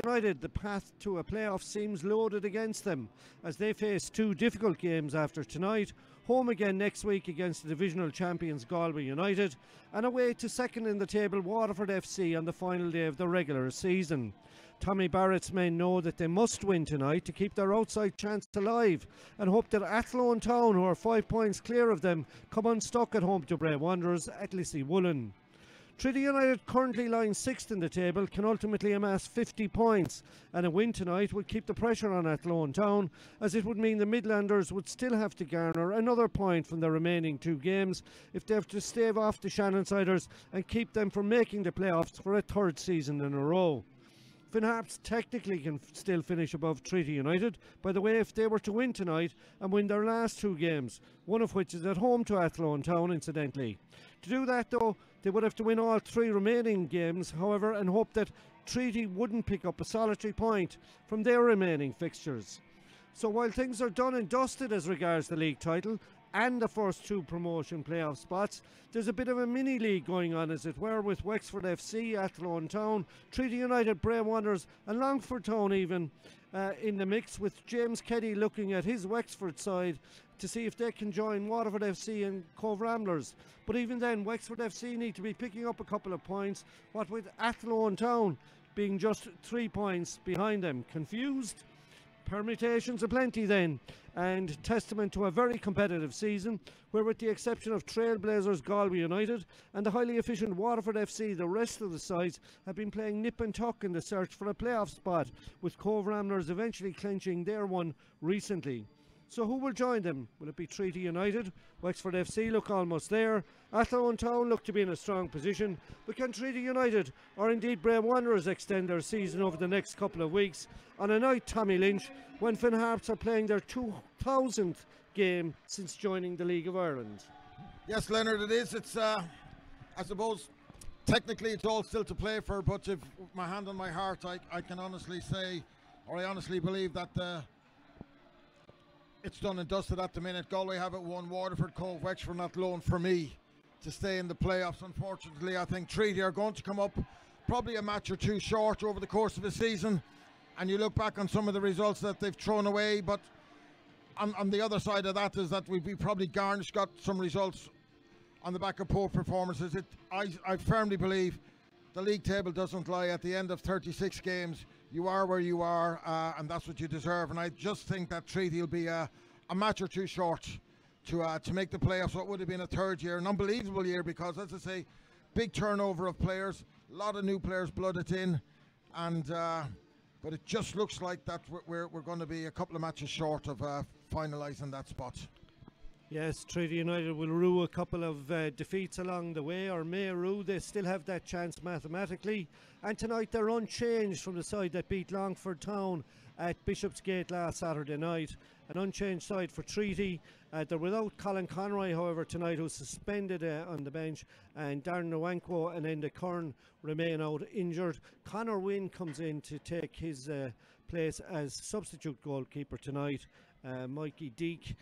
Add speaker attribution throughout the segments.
Speaker 1: United, the path to a playoff seems loaded against them as they face two difficult games after tonight. Home again next week against the divisional champions Galway United, and away to second in the table Waterford FC on the final day of the regular season. Tommy Barrett's men know that they must win tonight to keep their outside chance alive and hope that Athlone Town, who are 5 points clear of them, come unstuck at home to Bray Wanderers at Lissie-Woolen. Treaty United, currently lying 6th in the table, can ultimately amass 50 points, and a win tonight would keep the pressure on Athlone Town, as it would mean the Midlanders would still have to garner another point from the remaining 2 games if they have to stave off the Shannonsiders and keep them from making the playoffs for a 3rd season in a row. Finn Harps technically can still finish above Treaty United, by the way, if they were to win tonight and win their last 2 games, one of which is at home to Athlone Town, incidentally. To do that, though, they would have to win all 3 remaining games, however, and hope that Treaty wouldn't pick up a solitary point from their remaining fixtures. So while things are done and dusted as regards the league title and the first 2 promotion playoff spots, there's a bit of a mini-league going on, as it were, with Wexford FC, Athlone Town, Treaty United, Bray Wanderers and Longford Town even in the mix, with James Keddy looking at his Wexford side to see if they can join Waterford FC and Cove Ramblers. But even then, Wexford FC need to be picking up a couple of points, what with Athlone Town being just 3 points behind them. Confused? Permutations aplenty then, and testament to a very competitive season where, with the exception of Trailblazers, Galway United and the highly efficient Waterford FC, the rest of the sides have been playing nip and tuck in the search for a playoff spot, with Cove Ramblers eventually clinching their one recently. So who will join them? Will it be Treaty United? Wexford FC look almost there. Athlone Town look to be in a strong position. But can Treaty United, or indeed Bray Wanderers, extend their season over the next couple of weeks on a night, Tommy Lynch, when Finn Harps are playing their 2000th game since joining the League of Ireland?
Speaker 2: Yes, Leonard, it is. It's, I suppose, technically it's all still to play for, but if my hand on my heart, I can honestly say, or I honestly believe that it's done and dusted at the minute. Galway have it won, Waterford, Cove, Wexford not loan for me to stay in the playoffs. Unfortunately, I think Treaty are going to come up probably a match or 2 short over the course of the season, and you look back on some of the results that they've thrown away, but on the other side of that is that we probably got some results on the back of poor performances. I firmly believe the league table doesn't lie. At the end of 36 games, you are where you are, and that's what you deserve. And I just think that Treaty will be a match or 2 short to make the playoffs. So it would have been a 3rd year, an unbelievable year, because, as I say, big turnover of players, a lot of new players blooded in, and but it just looks like that we're going to be a couple of matches short of finalising that spot.
Speaker 1: Yes, Treaty United will rue a couple of defeats along the way, or may rue. They still have that chance mathematically. And tonight they're unchanged from the side that beat Longford Town at Bishopsgate last Saturday night. An unchanged side for Treaty. They're without Colin Conroy, however, tonight, who's suspended on the bench, and Darren Nwankwo and Enda Kern remain out injured. Conor Wynne comes in to take his place as substitute goalkeeper tonight. Mikey Deek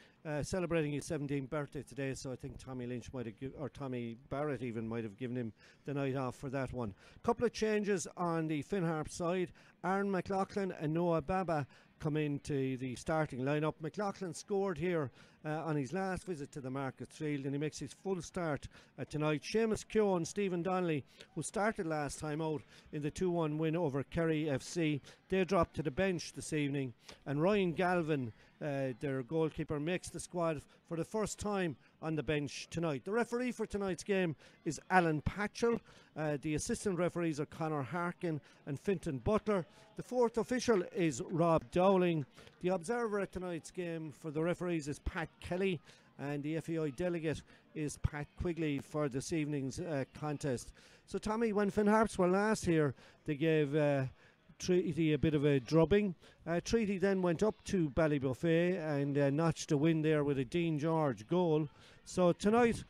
Speaker 1: celebrating his 17th birthday today, so I think Tommy Lynch might have or Tommy Barrett even might have given him the night off for that one. Couple of changes on the Finn Harps side. Aaron McLaughlin and Noah Baba come into the starting lineup. McLaughlin scored here on his last visit to the Markets Field, and he makes his full start tonight. Seamus Keogh and Stephen Donnelly, who started last time out in the 2-1 win over Kerry FC, they dropped to the bench this evening, and Ryan Galvin, their goalkeeper, makes the squad for the first time on the bench tonight. The referee for tonight's game is Alan Patchell. The assistant referees are Conor Harkin and Fintan Butler. The 4th official is Rob Dowling. The observer at tonight's game for the referees is Pat Kelly, and the FAI delegate is Pat Quigley for this evening's contest. So Tommy, when Finn Harps were last here, they gave Treaty a bit of a drubbing. Treaty then went up to Ballybuffet and notched a win there with a Dean George goal. So tonight,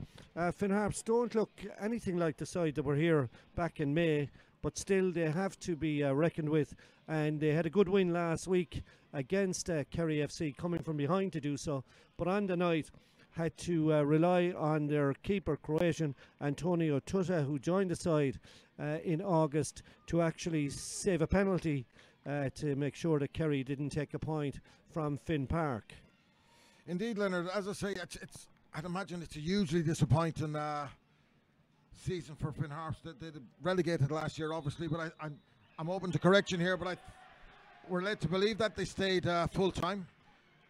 Speaker 1: Finn Harps don't look anything like the side that were here back in May, but still they have to be reckoned with, and they had a good win last week against Kerry FC, coming from behind to do so, but on the night had to rely on their keeper, Croatian Antonio Tuta, who joined the side in August, to actually save a penalty to make sure that Kerry didn't take a point from Finn Park.
Speaker 2: Indeed, Leonard. As I say, I'd imagine it's a hugely disappointing season for Finn Harps. They relegated last year, obviously, but I'm open to correction here. But we're led to believe that they stayed full time,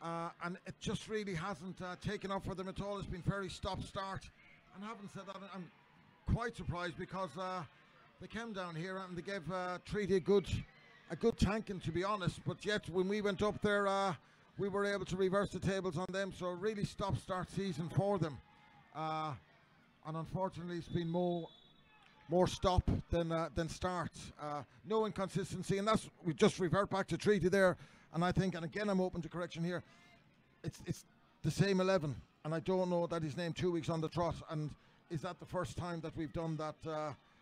Speaker 2: and it just really hasn't taken off for them at all. It's been very stop-start. And having said that, I'm quite surprised because they came down here and they gave Treaty a good tanking, to be honest. But yet, when we went up there, we were able to reverse the tables on them. So really stop-start season for them. And unfortunately, it's been more stop than start. No inconsistency, and we just revert back to Treaty there. And I think, and again, I'm open to correction here. It's the same 11, and I don't know that he's named 2 weeks on the trot. And is that the first time that we've done that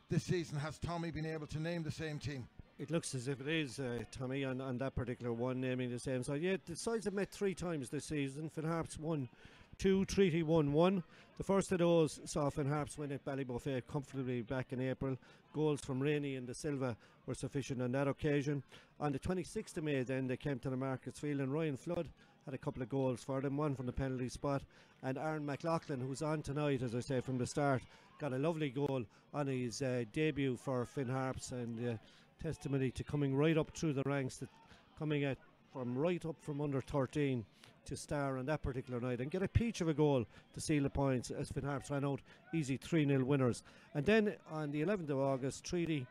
Speaker 2: this season? Has Tommy been able to name the same team?
Speaker 1: It looks as if it is, Tommy, on that particular one, naming the same side. Yeah, the sides have met 3 times this season. Finn Harps won 2, Treaty won 1. The first of those saw Finn Harps win at Ballybuffet comfortably back in April. Goals from Rainey and De Silva were sufficient on that occasion. On the 26th of May then they came to the Markets Field, and Ryan Flood had a couple of goals for them, one from the penalty spot, and Aaron McLaughlin, who's on tonight, as I say, from the start, got a lovely goal on his debut for Finn Harps, and testimony to coming right up through the ranks, coming at from right up from under 13 to star on that particular night and get a peach of a goal to seal the points as Finn Harps ran out easy 3-0 winners. And then on the 11th of August, Treaty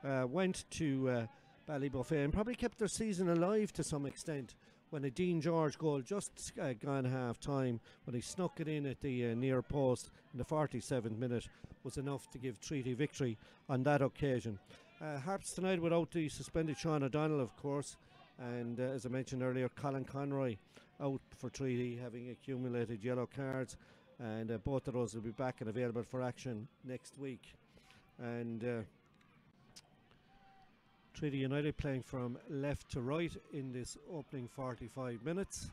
Speaker 1: went to Ballybuffet and probably kept their season alive to some extent when a Dean George goal just gone half time, when he snuck it in at the near post in the 47th minute, was enough to give Treaty victory on that occasion. Harps tonight without the suspended Sean O'Donnell, of course, and as I mentioned earlier, Colin Conroy out for Treaty, having accumulated yellow cards, and both of those will be back and available for action next week. And Treaty United playing from left to right in this opening 45 minutes,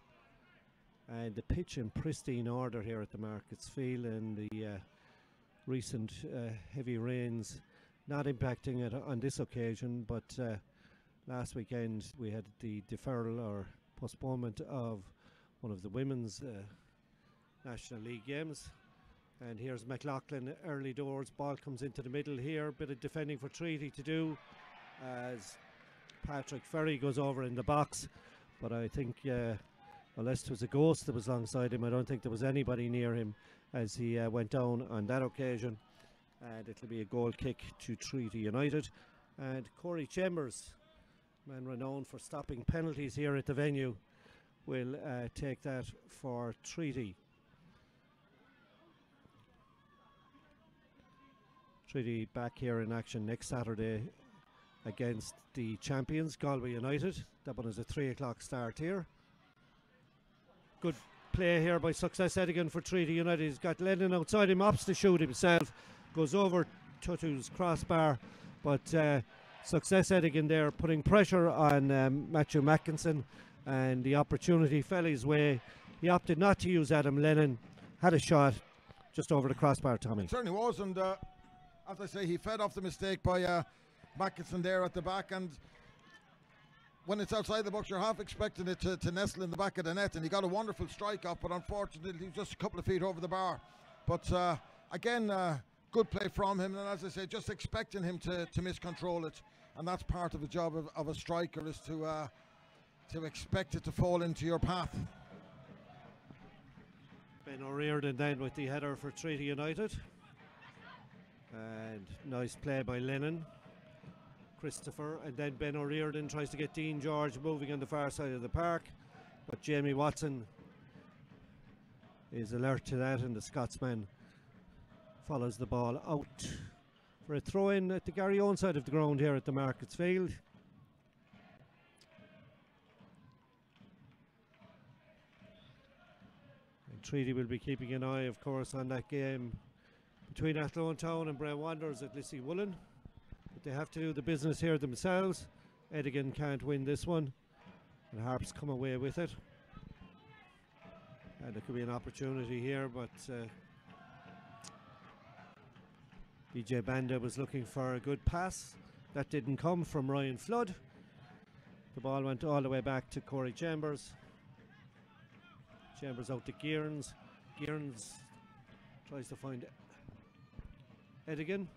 Speaker 1: and the pitch in pristine order here at the Markets Field, and the recent heavy rains not impacting it on this occasion, but last weekend we had the deferral or postponement of one of the women's National League games. And here's McLaughlin early doors, ball comes into the middle here, bit of defending for Treaty to do as Patrick Ferry goes over in the box, but I think unless it was a ghost that was alongside him, I don't think there was anybody near him as he went down on that occasion. And it'll be a goal kick to Treaty United. And Corey Chambers, man renowned for stopping penalties here at the venue, will take that for Treaty. Treaty back here in action next Saturday against the champions, Galway United. That one is a 3 o'clock start here. Good play here by Success Edigan for Treaty United. He's got Lennon outside him, opts to shoot himself, goes over Tutu's crossbar, but Success Edigan there putting pressure on Matthew Mackinson, and the opportunity fell his way. He opted not to use Adam Lennon, had a shot just over the crossbar, Tommy.
Speaker 2: It certainly was, and as I say, he fed off the mistake by Mackinson there at the back, and when it's outside the box, you're half expecting it to nestle in the back of the net, and he got a wonderful strike off, but unfortunately he was just a couple of feet over the bar. But again, good play from him, and as I say, just expecting him to miscontrol it, and that's part of the job of a striker, is to expect it to fall into your path.
Speaker 1: Ben O'Riordan then with the header for Treaty United, and nice play by Lennon, Christopher, and then Ben O'Riordan tries to get Dean George moving on the far side of the park, but Jamie Watson is alert to that, and the Scotsman follows the ball out for a throw in at the Gary Owen side of the ground here at the Markets Field. And Treaty will be keeping an eye, of course, on that game between Athlone Town and Bray Wanderers at Lissie Woolen. But they have to do the business here themselves. Edigan can't win this one, and Harps come away with it. And there could be an opportunity here, but DJ Banda was looking for a good pass. That didn't come from Ryan Flood. ball went all the way back to Corey Chambers. Chambers out to Gearns. Gearns tries to find Edigan.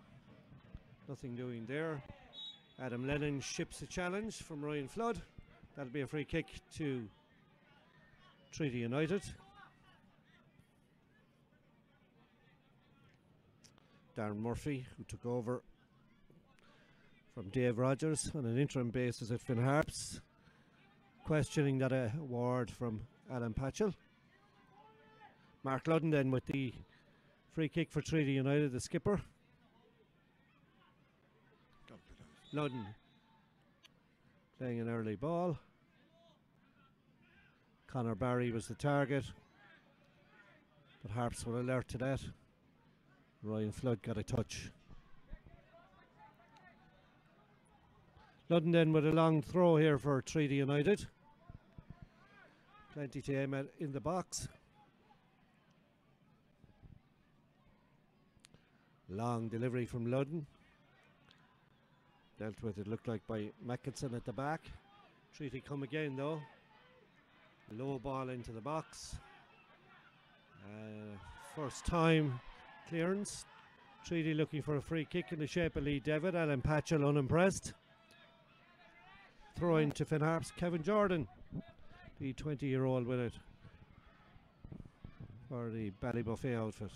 Speaker 1: Nothing doing there. Adam Lennon ships a challenge from Ryan Flood. That'll be a free kick to Treaty United. Darren Murphy, who took over from Dave Rogers on an interim basis at Finn Harps, questioning that award from Alan Patchell. Mark Ludden then with the free kick for Treaty United, the skipper. Ludden playing an early ball. Conor Barry was the target, but Harps were alert to that. Ryan Flood got a touch. Ludden then with a long throw here for Treaty United. Plenty to aim at in the box. Long delivery from Ludden. Dealt with, it looked like, by Mackinson at the back. Treaty come again though. Low ball into the box. First time clearance. Treaty looking for a free kick in the shape of Lee Devitt. Alan Patchell unimpressed. Throw in to Finn Harps. Kevin Jordan, the 20-year-old, with it for the Ballybuffet outfit.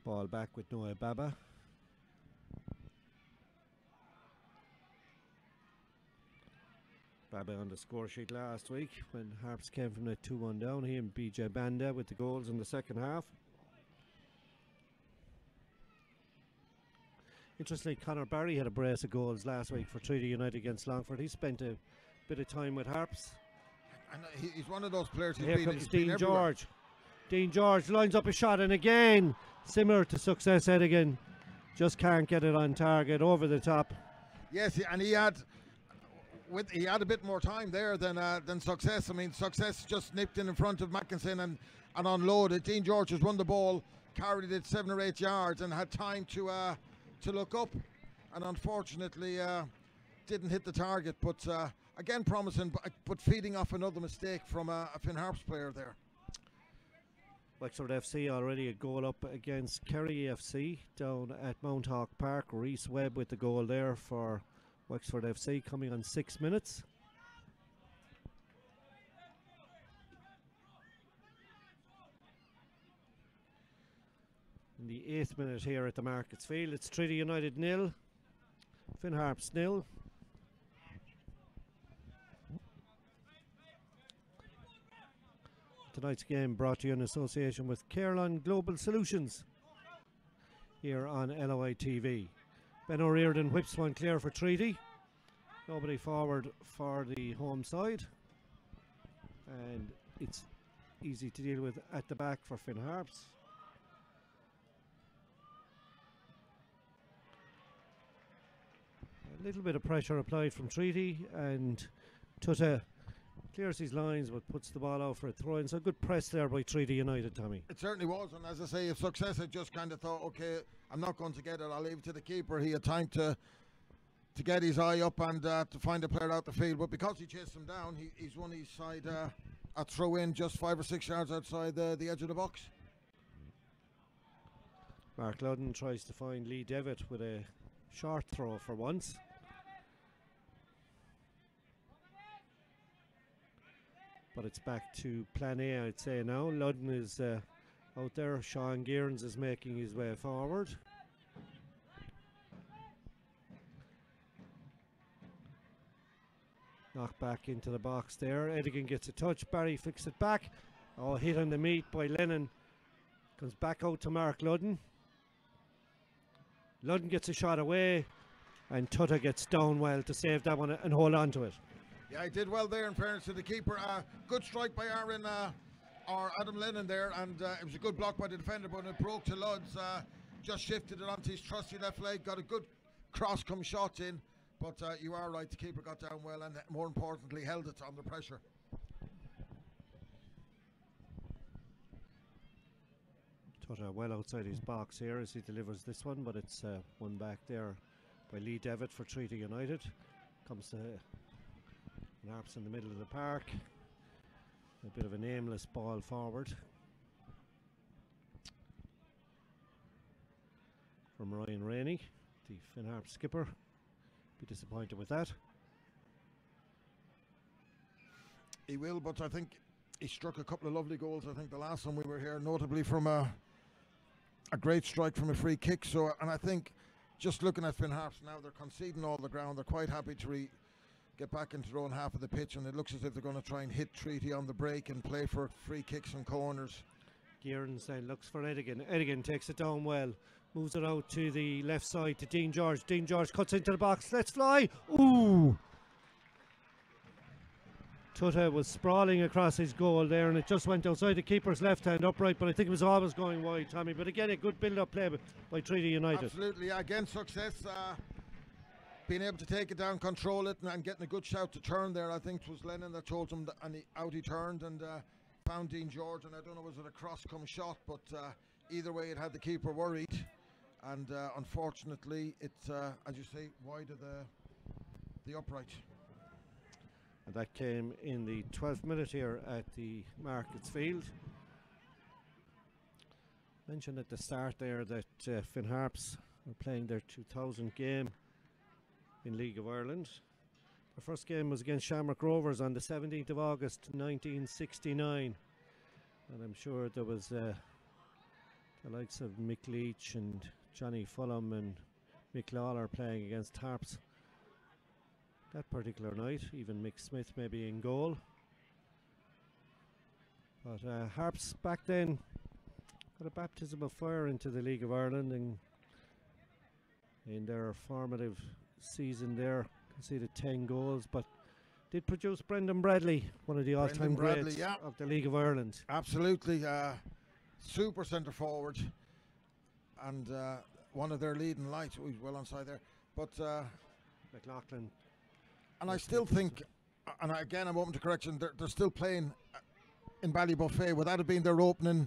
Speaker 1: Ball back with Noah Baba. Baba on the score sheet last week when Harps came from the 2-1 down. He and BJ Banda with the goals in the second half. Interestingly, Conor Barry had a brace of goals last week for Treaty United against Longford. He spent a bit of time with Harps.
Speaker 2: And he's one of those players who's
Speaker 1: Here comes Dean George. Dean George lines up a shot, and again, similar to Success Edigan, just can't get it on target, over the top.
Speaker 2: Yes, and he had a bit more time there than Success. I mean, Success just nipped in front of Mackinson and unloaded. Dean George has run the ball, carried it 7 or 8 yards, and had time to look up, and unfortunately didn't hit the target. But again, promising, but feeding off another mistake from a Finn Harps player there.
Speaker 1: Wexford FC already a goal up against Kerry FC down at Mount Hawk Park. Reese Webb with the goal there for Wexford FC, coming on 6 minutes. In the 8th minute here at the Markets Field, it's Treaty United 0, Finn Harps 0. Tonight's game brought to you in association with Caroline Global Solutions here on LOI TV. Ben O'Riordan whips one clear for Treaty. Nobody forward for the home side. And it's easy to deal with at the back for Finn Harps. A little bit of pressure applied from Treaty, and Tutta clears his lines but puts the ball out for a throw in. So good press there by Treaty United, Tommy. It
Speaker 2: certainly was, and as I say, if Success had just kind of thought, okay, I'm not going to get it, I'll leave it to the keeper. He had time to get his eye up and to find a player out the field, but because he chased him down, he's won his side a throw in just 5 or 6 yards outside the edge of the box.
Speaker 1: Mark Ludden tries to find Lee Devitt with a short throw for once. But it's back to plan A, I'd say now. Ludden is out there. Sean Gearns is making his way forward. Knocked back into the box there. Edigan gets a touch. Barry flicks it back. Oh, hit on the meat by Lennon. Comes back out to Mark Ludden. Ludden gets a shot away, and Tutta gets down well to save that one and hold on to it.
Speaker 2: Yeah, he did well there, in fairness to the keeper. Good strike by Adam Lennon there, and it was a good block by the defender, but it broke to Ludds. Just shifted it onto his trusty left leg, got a good cross-come shot in, but you are right, the keeper got down well and more importantly held it under pressure.
Speaker 1: Tutter well outside his box here as he delivers this one, but it's one back there by Lee Devitt for Treaty United. Comes to Harps in the middle of the park. A bit of an aimless ball forward from Ryan Rainey, the Finn Harps skipper. Be disappointed with that.
Speaker 2: He will, but I think he struck a couple of lovely goals. I think the last time we were here, notably from a great strike from a free kick. So, and I think just looking at Finn Harps now, they're conceding all the ground. They're quite happy to get back into their own half of the pitch, and it looks as if they're going to try and hit Treaty on the break and play for free kicks and corners.
Speaker 1: Gearns then looks for Edigan. Edigan takes it down well, moves it out to the left side to Dean George. Dean George cuts into the box. Let's fly. Ooh! Tutta was sprawling across his goal there, and it just went outside the keeper's left hand upright, but I think it was always going wide, Tommy. But again, a good build-up play by Treaty United.
Speaker 2: Absolutely, again, success. Being able to take it down, control it, and getting a good shout to turn there. I think it was Lennon that told him, and out he turned and found Dean George, and I don't know, was it a cross-come shot, but either way it had the keeper worried, and unfortunately it's, as you say, wide of the upright.
Speaker 1: And that came in the 12th minute here at the Markets Field. Mentioned at the start there that Finn Harps are playing their 2000 game in League of Ireland. The first game was against Shamrock Rovers on the 17th of August 1969, and I'm sure there was the likes of Mick Leach and Johnny Fulham and Mick Lawler playing against Harps that particular night. Even Mick Smith maybe in goal. But Harps back then got a baptism of fire into the League of Ireland, and in their formative season there conceded 10 goals, but did produce Brendan Bradley, one of the all-time greats of the League of Ireland.
Speaker 2: Absolutely, super centre forward, and one of their leading lights. Oh, he's well onside there, but
Speaker 1: McLaughlin.
Speaker 2: And I still think, and again I'm open to correction, they're still playing in Ballybuffet. Would that have been their opening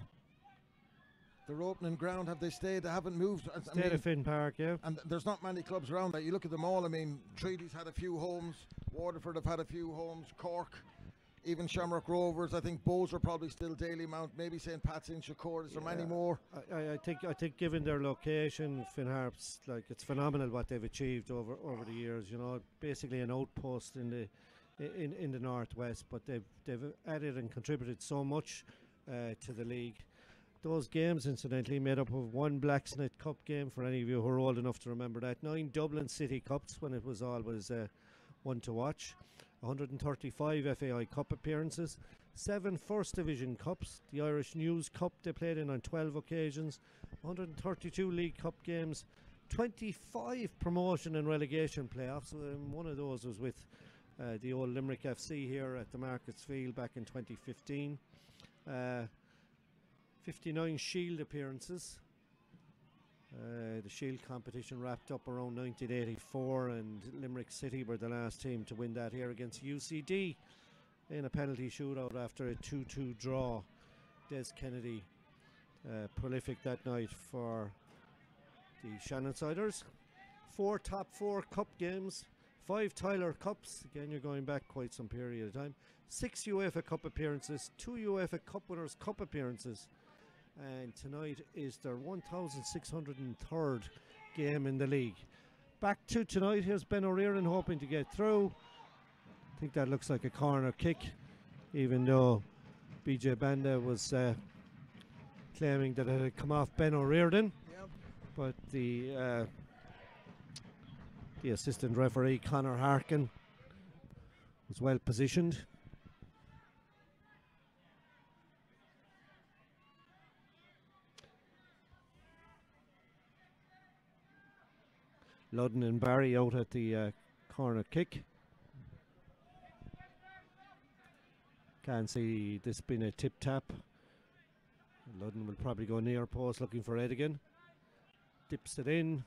Speaker 2: ground? Have they stayed? They haven't moved.
Speaker 1: Stayed at Finn Park, yeah.
Speaker 2: And there's not many clubs around that. You look at them all. I mean, Treaty's had a few homes. Waterford have had a few homes. Cork, even Shamrock Rovers. I think Bowes are probably still Daly Mount. Maybe St. Pat's in Shakur. Is there many more?
Speaker 1: I think given their location, Finn Harps, like, it's phenomenal what they've achieved over the years. You know, basically an outpost in the northwest, but they've added and contributed so much to the league. Those games, incidentally, made up of one Blacksmith Cup game, for any of you who are old enough to remember that, 9 Dublin City Cups when it was always one to watch, 135 FAI Cup appearances, 7 First Division Cups, the Irish News Cup they played in on 12 occasions, 132 League Cup games, 25 promotion and relegation playoffs. One of those was with the old Limerick FC here at the Markets Field back in 2015. 59 Shield appearances. The Shield competition wrapped up around 1984, and Limerick City were the last team to win that here against UCD in a penalty shootout after a 2-2 draw. Des Kennedy prolific that night for the Shannonsiders. 4 top 4 cup games, 5 Tyler Cups, again you're going back quite some period of time, 6 UEFA Cup appearances, 2 UEFA Cup Winners' Cup appearances, and tonight is their 1603rd game in the league. Back to tonight, here's Ben O'Riordan hoping to get through. I think that looks like a corner kick, even though BJ Banda was claiming that it had come off Ben O'Riordan.
Speaker 2: Yep.
Speaker 1: But the assistant referee Conor Harkin was well positioned. Ludden and Barry out at the corner kick. Can't see this being a tip tap. Ludden will probably go near post looking for Edigan. Dips it in.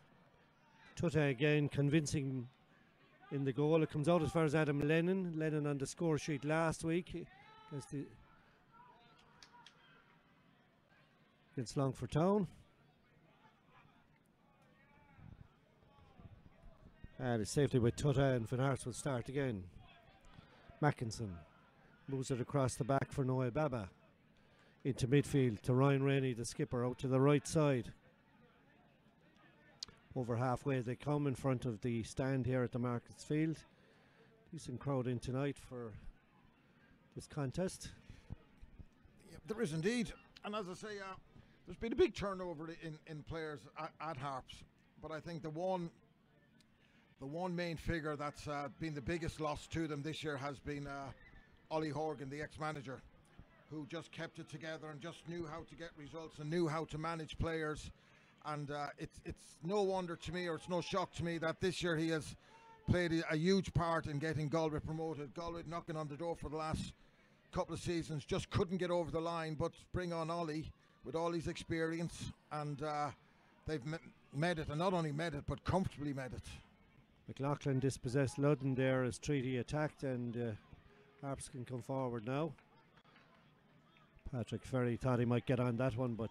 Speaker 1: Tutta again convincing in the goal. It comes out as far as Adam Lennon. Lennon on the score sheet last week. against Longford Town. And it's safely with Tutta, and Finn Harps will start again. Mackinson moves it across the back for Noel Baba. Into midfield to Ryan Rainey, the skipper, out to the right side. Over halfway they come in front of the stand here at the Markets Field. Decent crowd in tonight for this contest.
Speaker 2: Yeah, there is indeed. And as I say, there's been a big turnover in players at Harps. But I think the one main figure that's been the biggest loss to them this year has been Ollie Horgan, the ex-manager, who just kept it together and just knew how to get results and knew how to manage players. And it's no wonder to me, or it's no shock to me, that this year he has played a huge part in getting Galway promoted. Galway knocking on the door for the last couple of seasons, just couldn't get over the line, but bring on Ollie with all his experience, and they've met it, and not only met it, but comfortably met it.
Speaker 1: McLaughlin dispossessed Ludden there as Treaty attacked, and Harps can come forward now. Patrick Ferry thought he might get on that one, but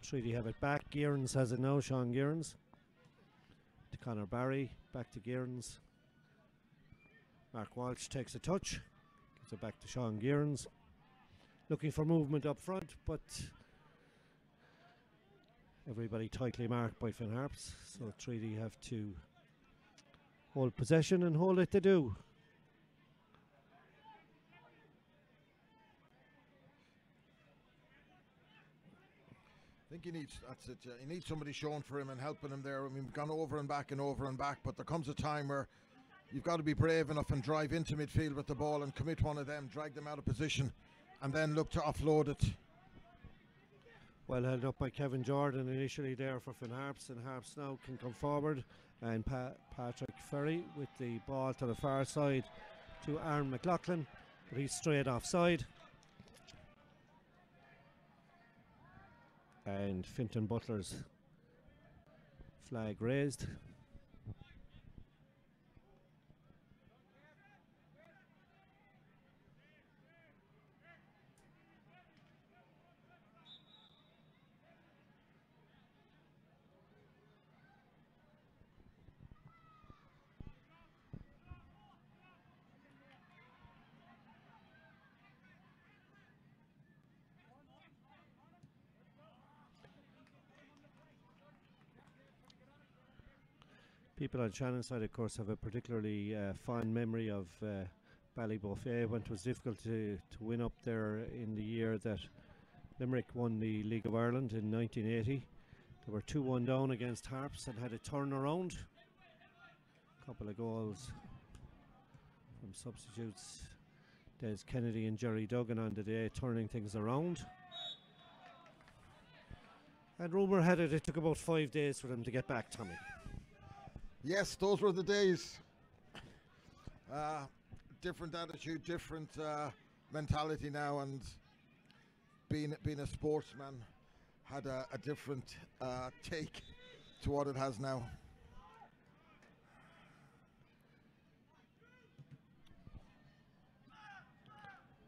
Speaker 1: Treaty have it back. Gearns has it now, Sean Gearns. To Conor Barry, back to Gearns. Mark Walsh takes a touch, gives it back to Sean Gearns. Looking for movement up front, but everybody tightly marked by Finn Harps, so Treaty have to hold possession, and hold it they do.
Speaker 2: I think he needs, that's it, yeah. He needs somebody showing for him and helping him there. I mean, we've gone over and back and over and back, but there comes a time where you've got to be brave enough and drive into midfield with the ball and commit one of them, drag them out of position, and then look to offload it.
Speaker 1: Well held up by Kevin Jordan initially there for Finn Harps, and Harps now can come forward, and Patrick Ferry with the ball to the far side to Aaron McLaughlin, but he's straight offside. And Finton Butler's flag raised. People on Shannon side, of course, have a particularly fond memory of Ballybuffet, when it was difficult to win up there in the year that Limerick won the League of Ireland in 1980. They were 2-1 down against Harps and had a turnaround. A couple of goals from substitutes, Des Kennedy and Jerry Duggan on the day, turning things around. And rumour had it took about 5 days for them to get back, Tommy.
Speaker 2: Yes, those were the days. Different attitude, different mentality now, and being a sportsman had a different take to what it has now.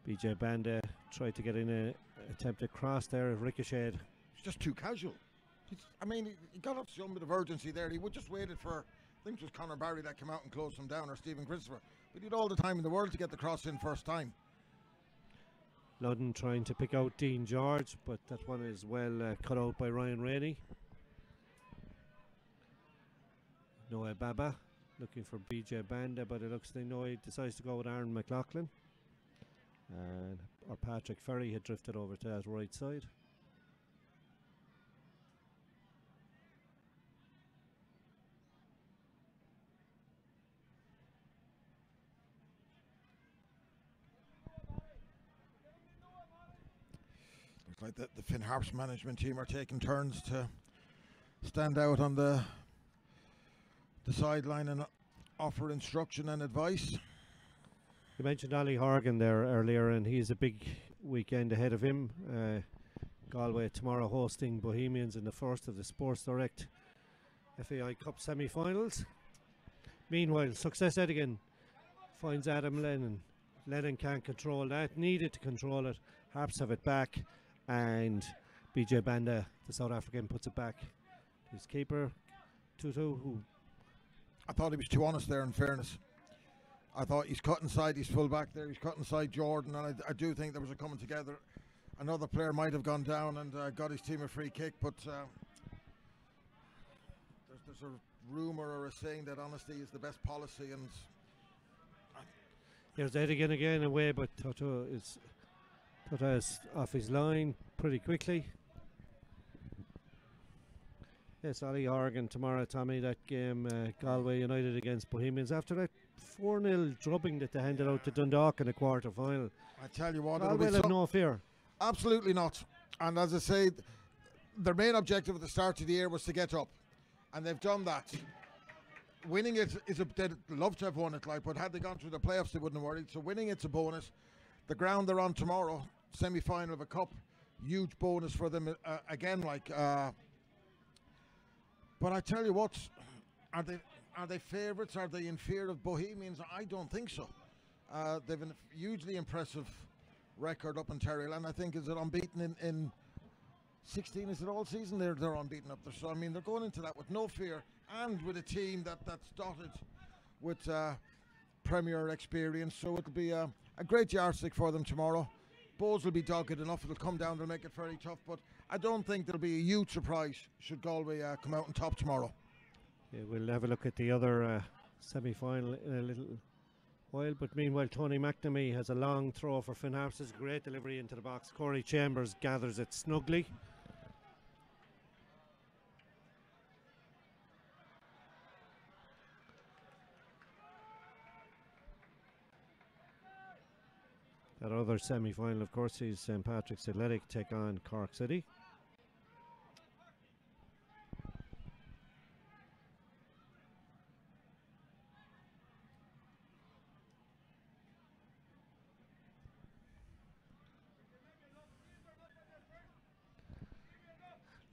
Speaker 1: BJ Banda tried to get in an attempted cross there, ricocheted.
Speaker 2: It's just too casual. I mean, he got up some bit of urgency there. He would just waited for, I think it was Conor Barry that came out and closed him down, or Stephen Christopher. But he had all the time in the world to get the cross in first time.
Speaker 1: Ludden trying to pick out Dean George, but that one is well cut out by Ryan Rainey. Noah Baba looking for BJ Banda, but it looks like Noah decides to go with Aaron McLaughlin. Or Patrick Ferry had drifted over to that right side.
Speaker 2: Like the Finn Harps management team are taking turns to stand out on the sideline and offer instruction and advice.
Speaker 1: You mentioned Ollie Horgan there earlier, and he's a big weekend ahead of him. Galway tomorrow hosting Bohemians in the first of the Sports Direct FAI Cup semi-finals. Meanwhile, Success Edigan finds Adam Lennon. Lennon can't control that, needed to control it. Harps have it back, and BJ Banda, the South African, puts it back to his keeper, Tutu, who...
Speaker 2: I thought he was too honest there, in fairness. I thought he's cut inside his full back there, he's cut inside Jordan, and I do think there was a coming together. Another player might have gone down and got his team a free kick, but there's a rumour or a saying that honesty is the best policy, and
Speaker 1: here's Edigan again away, but Tutu is off his line pretty quickly. Yes, Ollie Horgan tomorrow, Tommy, that game, Galway United against Bohemians, after that 4-0 drubbing that they handed out to Dundalk in the quarter-final.
Speaker 2: I tell you what,
Speaker 1: Galway have no fear.
Speaker 2: Absolutely not. And as I say, their main objective at the start of the year was to get up, and they've done that. Winning it is they'd love to have won it, like, but had they gone through the playoffs, they wouldn't have worried. So winning it's a bonus. The ground they're on tomorrow, semi-final of a cup, huge bonus for them again. Like, but I tell you what, are they favourites? Are they in fear of Bohemians? I don't think so. They've a hugely impressive record up in Terryland. I think is it unbeaten in 16? Is it all season? They're unbeaten up there. So I mean, they're going into that with no fear, and with a team that's dotted with Premier experience. So it'll be a great yardstick for them tomorrow. Bows will be dogged enough. It'll come down. They'll make it very tough. But I don't think there'll be a huge surprise should Galway come out on top tomorrow.
Speaker 1: Yeah, we'll have a look at the other semi-final in a little while. But meanwhile, Tony McNamee has a long throw for Finn Harps. It's a great delivery into the box. Corey Chambers gathers it snugly. That other semi-final, of course, is St. Patrick's Athletic take on Cork City.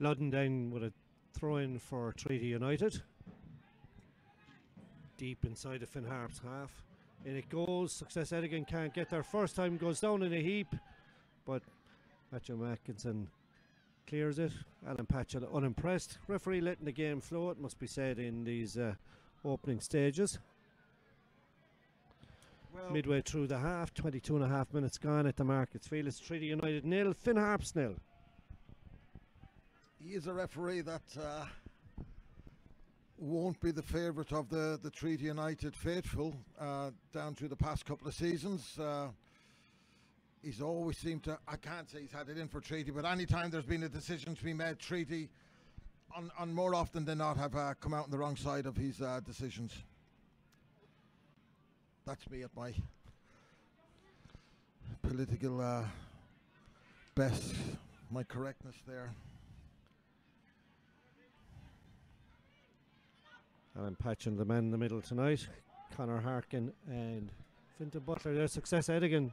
Speaker 1: Ludden then with a throw-in for Treaty United. Deep inside the Finn Harps half. In it goes. Success Edigan can't get there. First time goes down in a heap, but Matthew Mackinson clears it. Alan Patchell unimpressed. Referee letting the game flow, it must be said, in these opening stages. Well, midway through the half, 22 and a half minutes gone at the Markets Field. It's Treaty United 0, Finn Harps 0.
Speaker 2: He is a referee that won't be the favourite of the Treaty United faithful down through the past couple of seasons. He's always seemed to, I can't say he's had it in for Treaty, but any time there's been a decision to be made, Treaty on more often than not have come out on the wrong side of his decisions. That's me at my political best, my correctness there.
Speaker 1: Alan Patchen, the man in the middle tonight. Conor Harkin and Fintan Butler. Their Success Edigan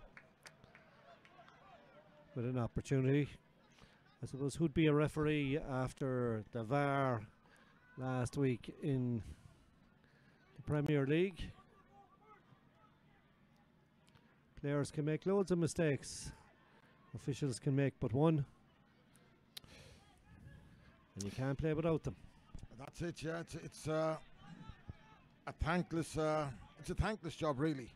Speaker 1: with an opportunity. I suppose who'd be a referee after the VAR last week in the Premier League? Players can make loads of mistakes. Officials can make but one. And you can't play without them.
Speaker 2: That's it, yeah. It's a thankless job, really,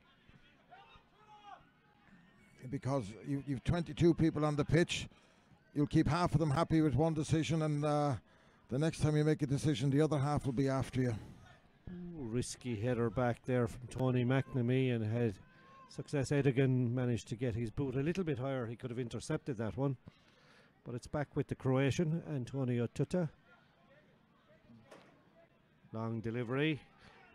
Speaker 2: because you've 22 people on the pitch. You'll keep half of them happy with one decision, and the next time you make a decision, the other half will be after you.
Speaker 1: Ooh, risky header back there from Tony McNamee, and had Success Edigan managed to get his boot a little bit higher, he could have intercepted that one. But it's back with the Croatian, Antonio Tuta. Long delivery,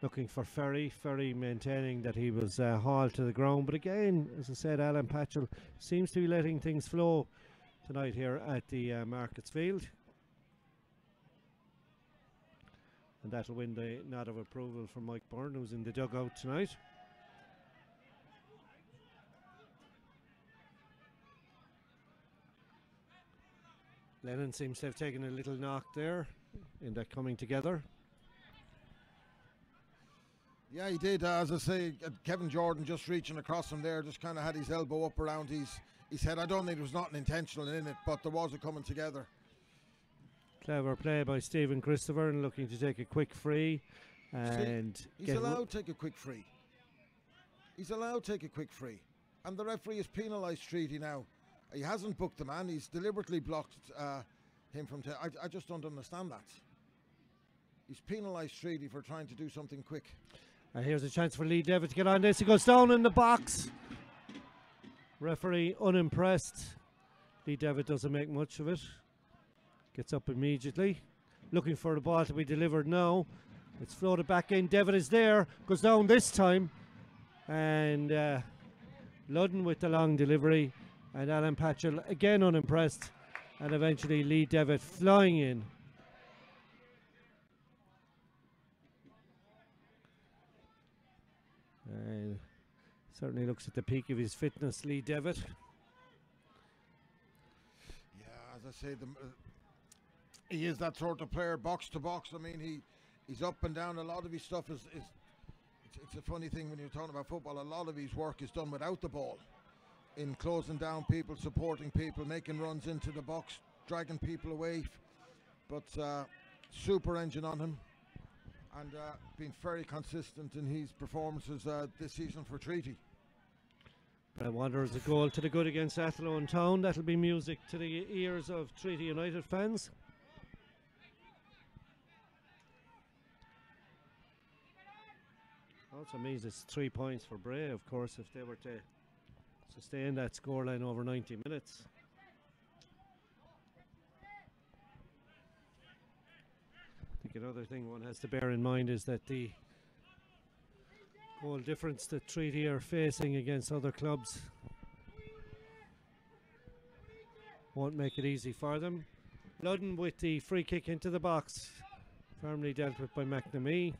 Speaker 1: looking for Ferry. Ferry maintaining that he was hauled to the ground. But again, as I said, Alan Patchell seems to be letting things flow tonight here at the Markets Field. And that'll win the nod of approval from Mike Byrne, who's in the dugout tonight. Lennon seems to have taken a little knock there in that coming together.
Speaker 2: Yeah, he did. As I say, Kevin Jordan just reaching across from there, just kind of had his elbow up around he said, I don't think there was nothing intentional in it, but there was a coming together.
Speaker 1: Clever play by Stephen Christopher, and looking to take a quick free. And
Speaker 2: he's allowed to take a quick free. He's allowed to take a quick free. And the referee has penalised Treaty now. He hasn't booked the man. He's deliberately blocked him from... I just don't understand that. He's penalised Treaty for trying to do something quick.
Speaker 1: Here's a chance for Lee Devitt to get on this. He goes down in the box. Referee unimpressed. Lee Devitt doesn't make much of it. Gets up immediately. Looking for the ball to be delivered now. It's floated back in. Devitt is there. Goes down this time. And Ludden with the long delivery. And Alan Patchell again unimpressed. And eventually Lee Devitt flying in. And certainly looks at the peak of his fitness, Lee Devitt.
Speaker 2: Yeah, as I say, he is that sort of player, box to box. I mean, he's up and down. A lot of his stuff is it's a funny thing when you're talking about football. A lot of his work is done without the ball, in closing down people, supporting people, making runs into the box, dragging people away. But super engine on him, and been very consistent in his performances this season for Treaty.
Speaker 1: Wanderers a goal to the good against Athlone Town. That'll be music to the ears of Treaty United fans. Also means it's 3 points for Bray, of course, if they were to sustain that scoreline over 90 minutes. I think another thing one has to bear in mind is that the goal difference that Treaty are facing against other clubs won't make it easy for them. Ludden with the free kick into the box, firmly dealt with by McNamee.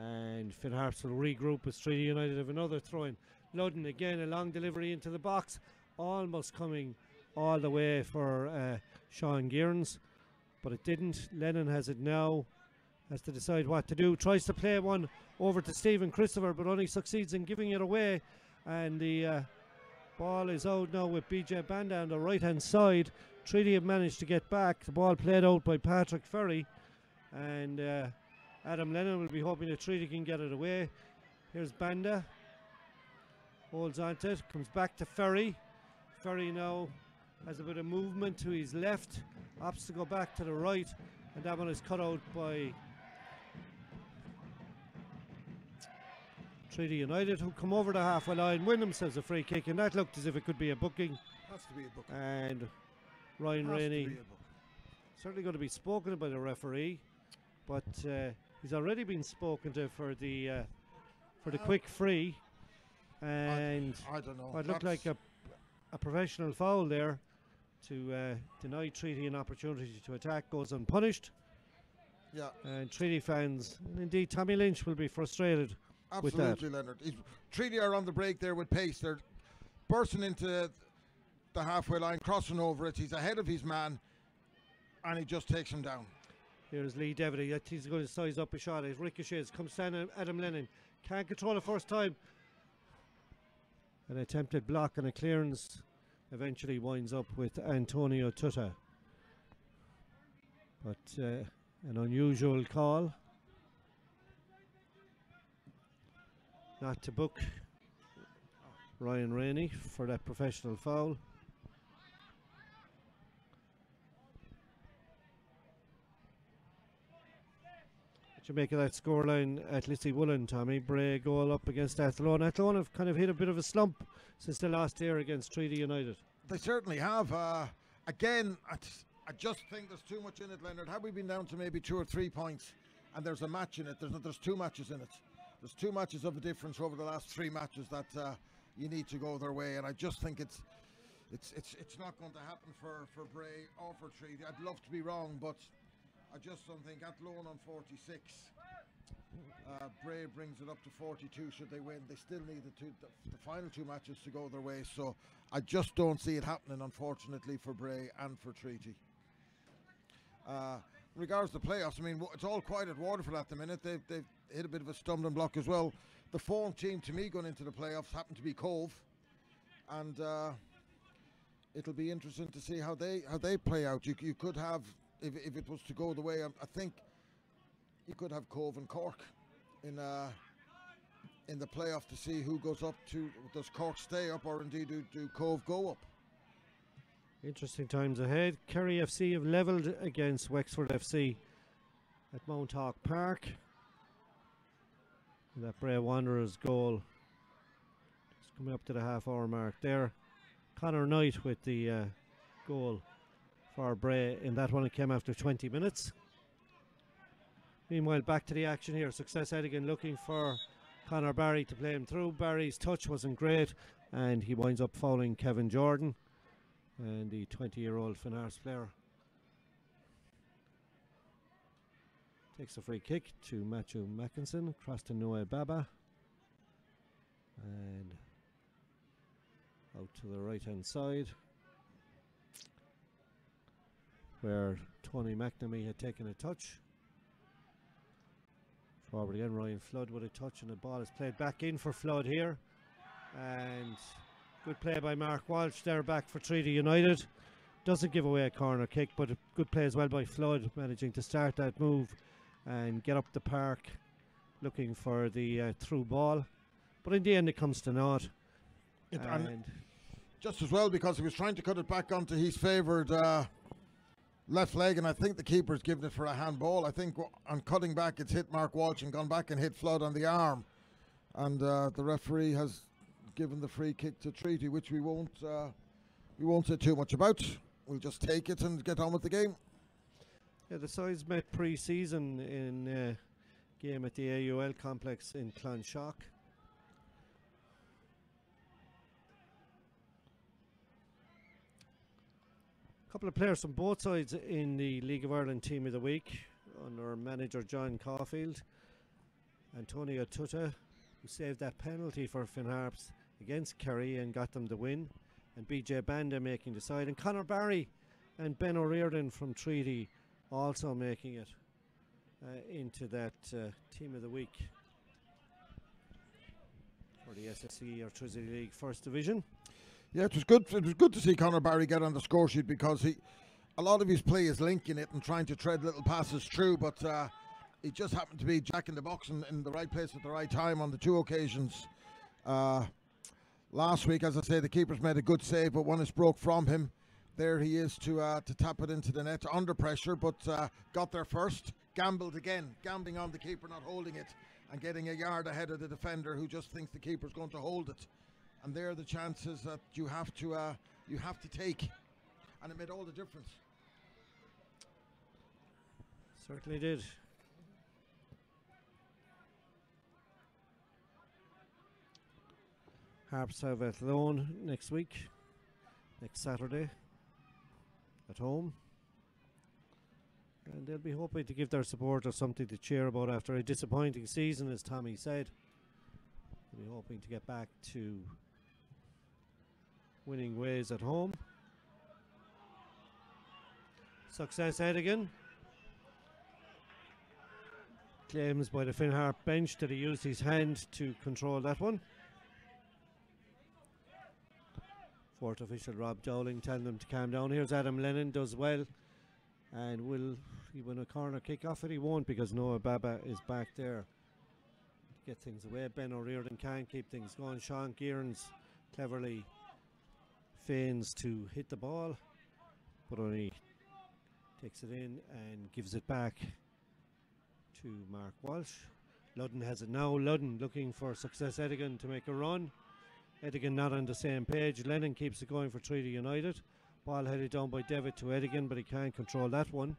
Speaker 1: And Finn Harps will regroup as Treaty United have another throw-in. Ludden again, a long delivery into the box, almost coming all the way for Sean Gearns, but it didn't. Lennon has it now, has to decide what to do. Tries to play one over to Stephen Christopher, but only succeeds in giving it away. And the ball is out now with BJ Banda on the right hand side. Treaty have managed to get back. The ball played out by Patrick Ferry, and Adam Lennon will be hoping that Treaty can get it away. Here's Banda, holds on to it, comes back to Ferry. Ferry now has a bit of movement to his left, opts to go back to the right, and that one is cut out by Treaty United, who come over the halfway line, win themselves a free kick, and that looked as if it could be a booking.
Speaker 2: Has to be a booking.
Speaker 1: And Ryan Rainey certainly going to be spoken to by the referee, but he's already been spoken to for the quick free, and
Speaker 2: I don't know.
Speaker 1: It looked like a professional foul there to deny Treaty an opportunity to attack, goes unpunished.
Speaker 2: Yeah.
Speaker 1: And Treaty fans, and indeed Tommy Lynch, will be frustrated with that.
Speaker 2: Absolutely, Leonard. Treaty are on the break there with pace. They're bursting into the halfway line, crossing over it. He's ahead of his man, and he just takes him down.
Speaker 1: Here's Lee Devitt. He's going to size up a shot. It ricochets, comes down Adam Lennon. Can't control it first time. An attempted block and a clearance eventually winds up with Antonio Tutta. But an unusual call. Not to book Ryan Rainey for that professional foul. What you make of that scoreline at Lissy Woolen, Tommy? Bray goal up against Athlone. Athlone have kind of hit a bit of a slump since they lost here against Treaty United.
Speaker 2: They certainly have. Again, I just think there's too much in it, Leonard. Had we been down to maybe 2 or 3 points and there's a match in it, there's 2 matches in it. There's 2 matches of a difference over the last 3 matches that you need to go their way, and I just think it's not going to happen for Bray or for Treaty. I'd love to be wrong, but I just don't think. Athlone on 46. Bray brings it up to 42 should they win. They still need the final 2 matches to go their way, so I just don't see it happening, unfortunately, for Bray and for Treaty. In regards to the playoffs, I mean, it's all quiet at Waterford at the minute. They've hit a bit of a stumbling block as well. the form team to me going into the playoffs happened to be Cove, and it'll be interesting to see how they play out. You could have, if it was to go the way I think, you could have Cove and Cork in the playoff to see who goes up to. Does Cork stay up, or indeed do Cove go up?
Speaker 1: Interesting times ahead. Kerry FC have levelled against Wexford FC at Mount Hawk Park. That Bray Wanderers goal is coming up to the half-hour mark there. Conor Knight with the goal for Bray in that one. It came after 20 minutes. Meanwhile, back to the action here. Success Edigan looking for Conor Barry to play him through. Barry's touch wasn't great, and he winds up fouling Kevin Jordan, and the 20-year-old Finn Harps player takes a free kick to Matthew Mackinson across to Noah Baba, and out to the right hand side where Tony McNamee had taken a touch. Forward again, Ryan Flood with a touch, and the ball is played back in for Flood here, and good play by Mark Walsh there back for Treaty United. Doesn't give away a corner kick, but a good play as well by Flood, managing to start that move and get up the park looking for the through ball, but in the end it comes to naught. And
Speaker 2: just as well, because he was trying to cut it back onto his favoured left leg, and I think the keeper's given it for a handball. I think on cutting back it's hit Mark Walsh and gone back and hit Flood on the arm, and the referee has given the free kick to Treaty, which we won't say too much about. We'll just take it and get on with the game.
Speaker 1: Yeah, the sides met pre-season in a game at the AUL complex in Clonshock. A couple of players from both sides in the League of Ireland Team of the Week under manager John Caulfield. Antonio Tuta, who saved that penalty for Finn Harps against Kerry and got them the win, and BJ Banda making the side, and Conor Barry and Ben O'Riordan from Treaty also making it into that Team of the Week for the SSE or Trinity League First Division.
Speaker 2: Yeah, it was good. It was good to see Conor Barry get on the score sheet, because a lot of his play is linking it and trying to tread little passes through, but he just happened to be jack in the box in the right place at the right time on the two occasions. Last week, as I say, the keeper's made a good save, but one is broke from him. There he is to tap it into the net under pressure, but got there first. Gambled again, gambling on the keeper not holding it and getting a yard ahead of the defender who just thinks the keeper's going to hold it. And there are the chances that you have to take, and it made all the difference.
Speaker 1: Certainly did. Harps have Athlone next week, next Saturday, at home. And they'll be hoping to give their supporters something to cheer about after a disappointing season, as Tommy said. They'll be hoping to get back to winning ways at home. Success Edigan claims by the Finn Harp bench that he used his hand to control that one. Fourth official Rob Dowling telling them to calm down. Here's Adam Lennon, does well, and will he win a corner kick off it? He won't, because Noah Baba is back there to get things away. Ben O'Riordan can't keep things going. Sean Gearns cleverly feigns to hit the ball, but only takes it in and gives it back to Mark Walsh. Ludden has it now. Ludden looking for Success Edigan to make a run. Edigan not on the same page. Lennon keeps it going for Treaty United. Ball headed down by Devitt to Edigan, but he can't control that one.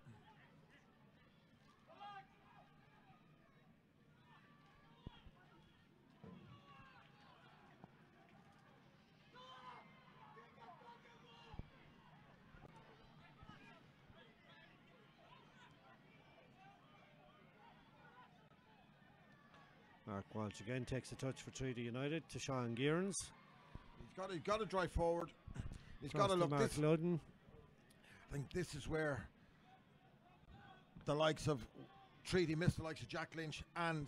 Speaker 1: Mark Walsh again takes a touch for Treaty United to Sean Gearns.
Speaker 2: He's got to drive forward. He's
Speaker 1: Cross
Speaker 2: got to look
Speaker 1: Mark
Speaker 2: this.
Speaker 1: Ludden.
Speaker 2: I think this is where the likes of Treaty missed the likes of Jack Lynch and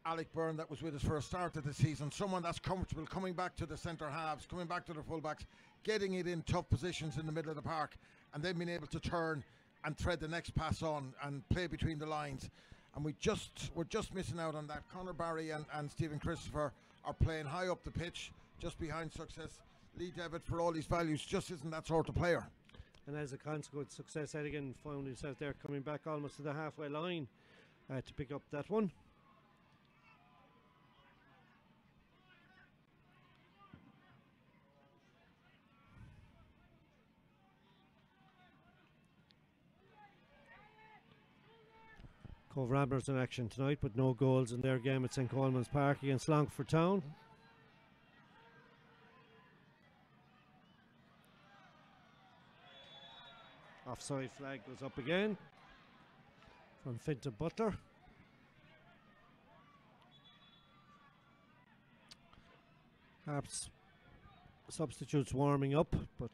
Speaker 2: Alec Byrne that was with us for a start of the season, someone that's comfortable coming back to the centre halves, coming back to the fullbacks, getting it in tough positions in the middle of the park, and then being able to turn and thread the next pass on and play between the lines. And we're just missing out on that. Conor Barry and Stephen Christopher are playing high up the pitch, just behind Success. Lee Devitt, for all his values, just isn't that sort of player.
Speaker 1: And as a consequence, Success Edigan found himself there coming back almost to the halfway line to pick up that one. Cove Ramblers in action tonight, but no goals in their game at St. Coleman's Park against Longford Town. Offside flag goes up again from Fintan Butler. Harps substitutes warming up, but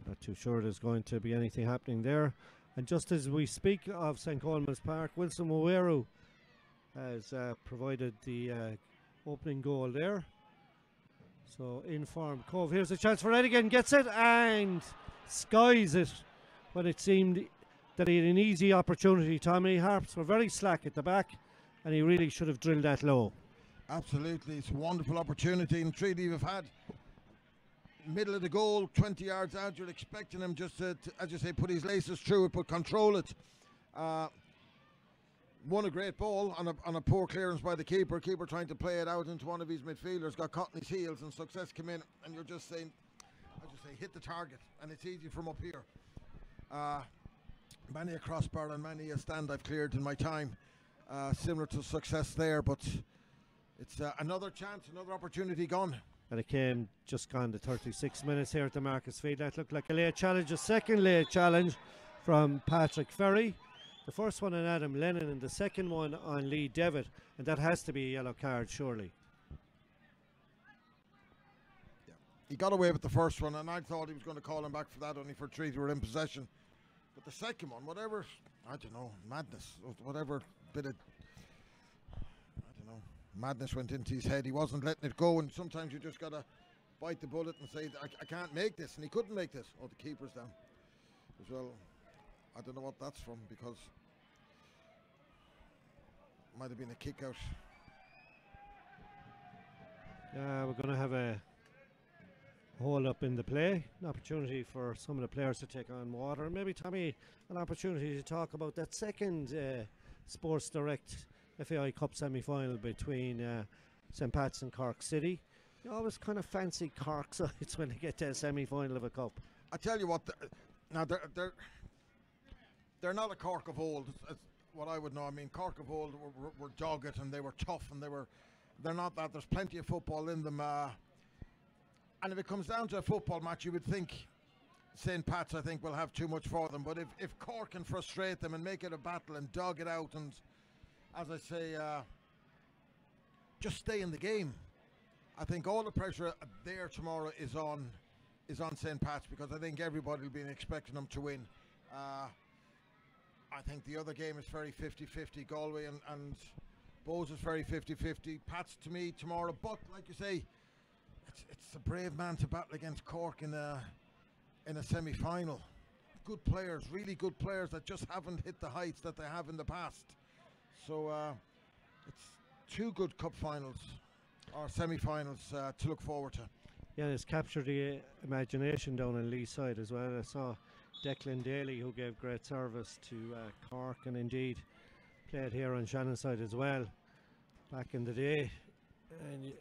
Speaker 1: not too sure there's going to be anything happening there. And just as we speak of St. Coleman's Park, Wilson Waweru has provided the opening goal there. So in form Cove. Here's a chance for Edigan, gets it and skies it when it seemed that he had an easy opportunity. Tommy, Harps were very slack at the back and he really should have drilled that low.
Speaker 2: Absolutely, it's a wonderful opportunity, and Treaty have had middle of the goal, 20 yards out. You're expecting him just to, as you say, put his laces through it, but control it. Won a great ball on a poor clearance by the keeper. Keeper trying to play it out into one of his midfielders, got caught in his heels, and Success came in, and you're just saying, as you say, hit the target, and it's easy from up here. Many a crossbar and many a stand I've cleared in my time, similar to Success there, but it's another chance, another opportunity gone.
Speaker 1: And it came just gone to 36 minutes here at the Marcus Field. That looked like a late challenge, a second late challenge from Patrick Ferry. The first one on Adam Lennon and the second one on Lee Devitt. And that has to be a yellow card, surely.
Speaker 2: Yeah. He got away with the first one, and I thought he was going to call him back for that, only for Treaty were in possession. But the second one, whatever, I don't know, madness, whatever bit of, madness went into his head. He wasn't letting it go, and sometimes you just got to bite the bullet and say, I can't make this, and he couldn't make this. Oh, the keeper's down as well. I don't know what that's from, because it might have been a kick out.
Speaker 1: We're going to have a hold up in the play, an opportunity for some of the players to take on water, and maybe, Tommy, an opportunity to talk about that second Sports Direct FAI Cup semi-final between St. Pat's and Cork City. You always kind of fancy Cork sides when they get to a semi-final of a cup.
Speaker 2: I tell you what, now they're not a Cork of old. It's what I would know. I mean, Cork of old were dogged and they were tough, and they're not that. There's plenty of football in them. And if it comes down to a football match, you would think St. Pat's, I think, will have too much for them. But if Cork can frustrate them and make it a battle and dog it out, and as I say, just stay in the game, I think all the pressure there tomorrow is on St. Pat's, because I think everybody will be expecting them to win. I think the other game is very 50-50. Galway and Bohs is very 50-50. Pat's to me tomorrow, but like you say, it's a brave man to battle against Cork in a semi-final. Good players, really good players that just haven't hit the heights that they have in the past. So it's two good cup finals or semi-finals to look forward to.
Speaker 1: Yeah, it's captured the imagination down on Lee's side as well. I saw Declan Daly, who gave great service to Cork, and indeed played here on Shannon's side as well back in the day, and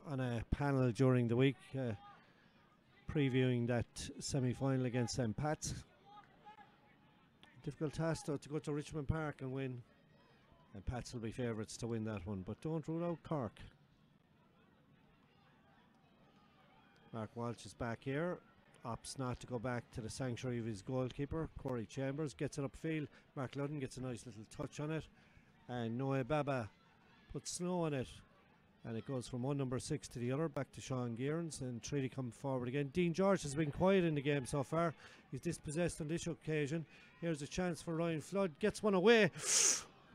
Speaker 1: on a panel during the week previewing that semi-final against St. Pat's. Difficult task though to go to Richmond Park and win. And Pats will be favourites to win that one, but don't rule out Cork. Mark Walsh is back here. Opts not to go back to the sanctuary of his goalkeeper. Corey Chambers gets it upfield. Mark Ludden gets a nice little touch on it. And Noah Baba puts snow on it. And it goes from one number 6 to the other, back to Sean Gearns, and Treaty come forward again. Dean George has been quiet in the game so far. He's dispossessed on this occasion. Here's a chance for Ryan Flood. Gets one away.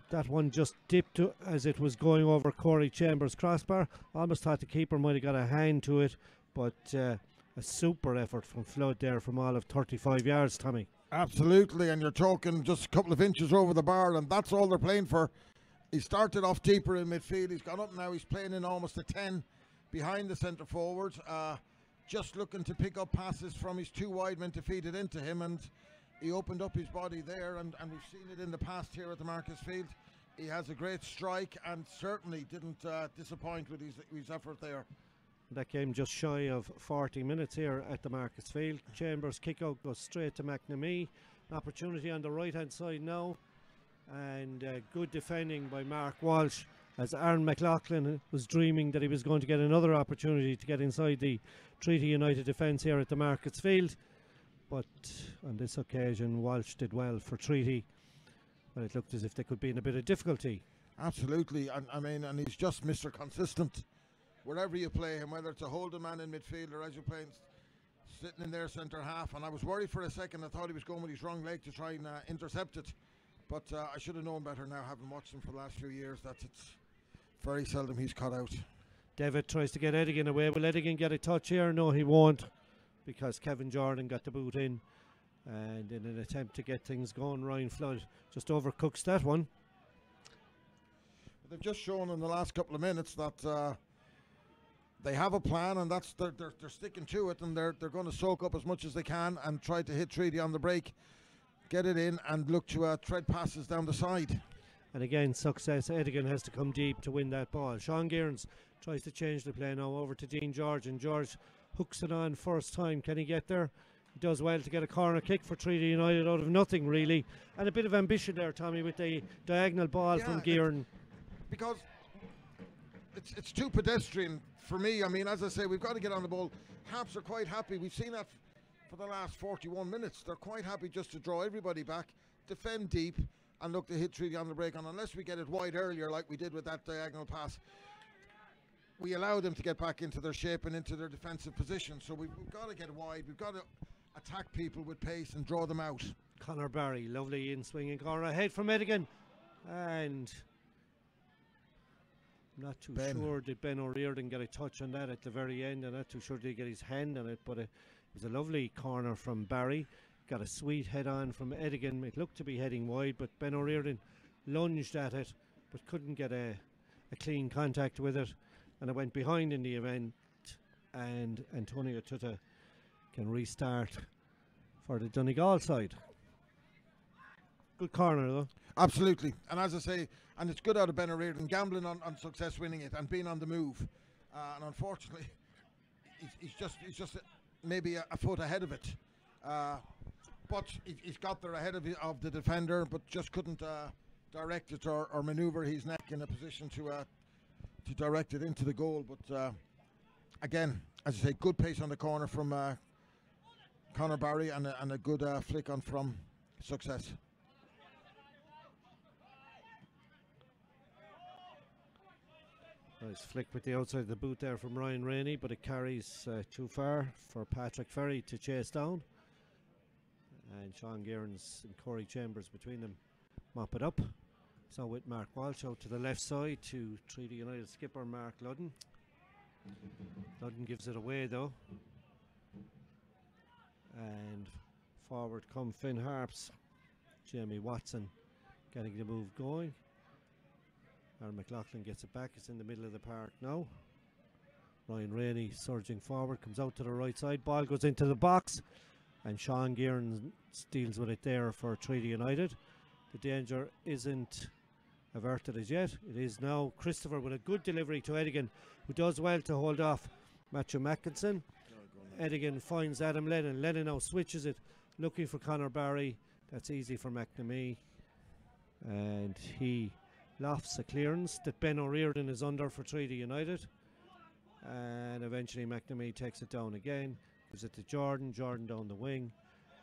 Speaker 1: That one just dipped as it was going over Corey Chambers' crossbar. Almost thought the keeper might have got a hand to it, but a super effort from Flood there from all of 35 yards, Tommy.
Speaker 2: Absolutely, and you're talking just a couple of inches over the bar, and that's all they're playing for. He started off deeper in midfield. He's gone up now. He's playing in almost a 10 behind the centre forward. Just looking to pick up passes from his two wide men to feed it into him, and he opened up his body there, and we've seen it in the past here at the Marcus Field. He has a great strike and certainly didn't disappoint with his effort there.
Speaker 1: That came just shy of 40 minutes here at the Marcus Field. Chambers' kick out goes straight to McNamee. An opportunity on the right hand side now, and good defending by Mark Walsh, as Aaron McLaughlin was dreaming that he was going to get another opportunity to get inside the Treaty United defence here at the Markets Field. But on this occasion, Walsh did well for Treaty, but it looked as if they could be in a bit of difficulty.
Speaker 2: Absolutely, and he's just Mr. Consistent. Wherever you play him, whether it's a holding man in midfield or as you're playing sitting in their centre half. And I was worried for a second. I thought he was going with his wrong leg to try and intercept it. But I should have known better now, having watched him for the last few years, that it's very seldom he's cut out.
Speaker 1: Devitt tries to get Edigan away. Will Edigan get a touch here? No, he won't, because Kevin Jordan got the boot in. And in an attempt to get things going, Ryan Flood just overcooks that one.
Speaker 2: They've just shown in the last couple of minutes that they have a plan, and that's they're sticking to it, and they're going to soak up as much as they can and try to hit Treaty on the break, get it in, and look to thread passes down the side. And
Speaker 1: again, success. Edigan has to come deep to win that ball. Sean Gearns tries to change the play now over to Dean George, and George hooks it on first time. Can he get there? He does well to get a corner kick for Treaty United out of nothing, really, and a bit of ambition there, Tommy, with the diagonal ball from Gearn.
Speaker 2: Because it's too pedestrian for me. I mean, as I say, we've got to get on the ball. Harps are quite happy. We've seen that for the last 41 minutes. They're quite happy just to draw everybody back, defend deep, and look to hit Treaty on the break. And unless we get it wide earlier, like we did with that diagonal pass, we allow them to get back into their shape and into their defensive position. So we've got to get wide. We've got to attack people with pace and draw them out.
Speaker 1: Conor Barry, lovely in-swinging corner ahead from Edigan, and I'm not too sure did Ben O'Riordan get a touch on that at the very end. I'm not too sure did he get his hand on it, but it was a lovely corner from Barry. Got a sweet head on from Edigan. It looked to be heading wide, but Ben O'Riordan lunged at it but couldn't get a clean contact with it, and it went behind in the event, and Antonio Tuta can restart for the Donegal side. Good corner though.
Speaker 2: Absolutely, and as I say, and it's good out of Ben O'Riordan, gambling on success winning it and being on the move, and unfortunately he's just maybe a foot ahead of it, but he's got there ahead of the defender, but just couldn't direct it or manoeuvre his neck in a position to direct it into the goal. But again, as I say, good pace on the corner from Conor Barry, and a good flick on from Success.
Speaker 1: Nice flick with the outside of the boot there from Ryan Rainey, but it carries too far for Patrick Ferry to chase down. And Sean Gearns and Corey Chambers between them mop it up. So with Mark Walsh out to the left side to Treaty United skipper Mark Ludden. Ludden gives it away though. And forward come Finn Harps. Jamie Watson getting the move going. Aaron McLaughlin gets it back. It's in the middle of the park now. Ryan Rainey surging forward, comes out to the right side. Ball goes into the box, and Sean Gearns deals with it there for Treaty United. The danger isn't averted as yet. It is now. Christopher with a good delivery to Edigan, who does well to hold off Matthew Mackinson. Edigan finds Adam Lennon. Lennon now switches it, looking for Conor Barry. That's easy for McNamee, and he lofts a clearance that Ben O'Riordan is under for Treaty United, and eventually McNamee takes it down again, gives it to Jordan down the wing,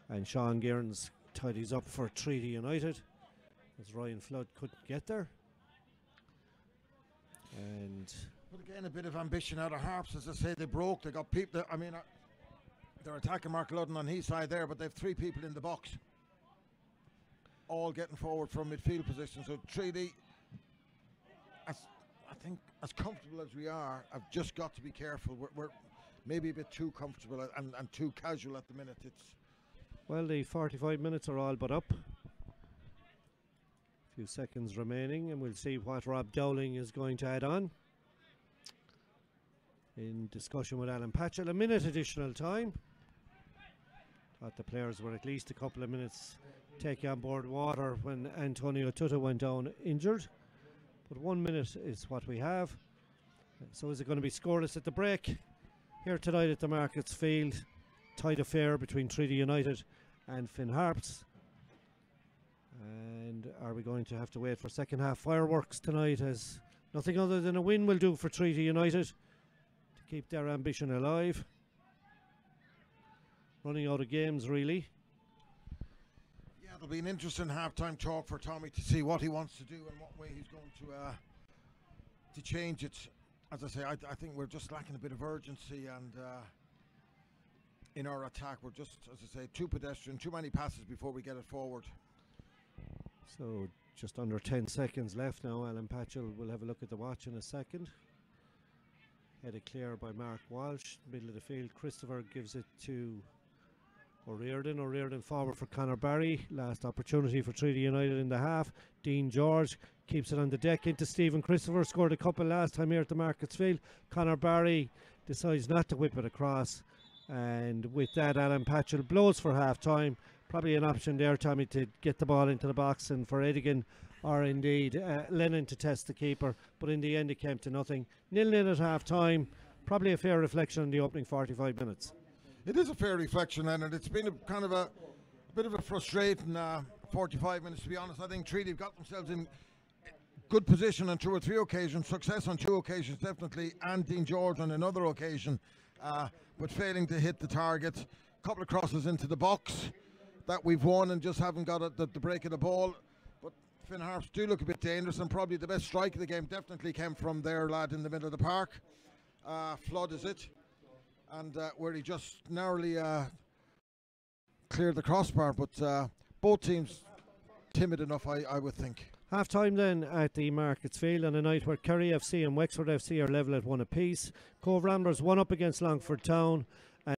Speaker 1: and Sean Gearns tidies up for Treaty United as Ryan Flood couldn't get there. And
Speaker 2: but again, a bit of ambition out of Harps. As I say, they broke, they got people. I mean, they're attacking Mark Ludden on his side there, but they've three people in the box. all getting forward from midfield position. So Treaty, I think, as comfortable as we are, I've just got to be careful. We're maybe a bit too comfortable and too casual at the minute.
Speaker 1: Well, the 45 minutes are all but up. A few seconds remaining, and we'll see what Rob Dowling is going to add on. In discussion with Alan Patchell, a minute additional time. Thought the players were at least a couple of minutes taking on board water when Antonio Tuta went down injured. But 1 minute is what we have. So is it going to be scoreless at the break? Here tonight at the Markets Field, tight affair between Treaty United and Finn Harps. And are we going to have to wait for second half fireworks tonight, as nothing other than a win will do for Treaty United to keep their ambition alive? Running out of games, really.
Speaker 2: Yeah, it'll be an interesting half-time talk for Tommy to see what he wants to do and what way he's going to change it. As I say, I think we're just lacking a bit of urgency, and in our attack we're just, as I say, too pedestrian, too many passes before we get it forward.
Speaker 1: So just under 10 seconds left now. Alan Patchell will have a look at the watch in a second. Headed clear by Mark Walsh, middle of the field. Christopher gives it to O'Riordan. O'Riordan forward for Conor Barry. Last opportunity for Treaty United in the half. Dean George keeps it on the deck into Stephen Christopher. Scored a couple last time here at the Markets Field. Conor Barry decides not to whip it across, and with that Alan Patchell blows for half time. Probably an option there, Tommy, to get the ball into the box and for Edigan or indeed Lennon to test the keeper, but in the end it came to nothing. 0-0 at half time. Probably a fair reflection on the opening 45 minutes.
Speaker 2: It is a fair reflection, and it's been a kind of a bit of a frustrating 45 minutes, to be honest. I think Treaty have got themselves in good position on 2 or 3 occasions, success on 2 occasions definitely, and Dean George on another occasion, but failing to hit the target. A couple of crosses into the box that we've won and just haven't got the break of the ball. But Finn Harps do look a bit dangerous, and probably the best strike of the game definitely came from their lad in the middle of the park. Flood is it, and where he just narrowly cleared the crossbar, but both teams timid enough, I would think.
Speaker 1: Half time then at the Markets Field on a night where Kerry FC and Wexford FC are level at 1 apiece. Cove Ramblers 1 up against Longford Town,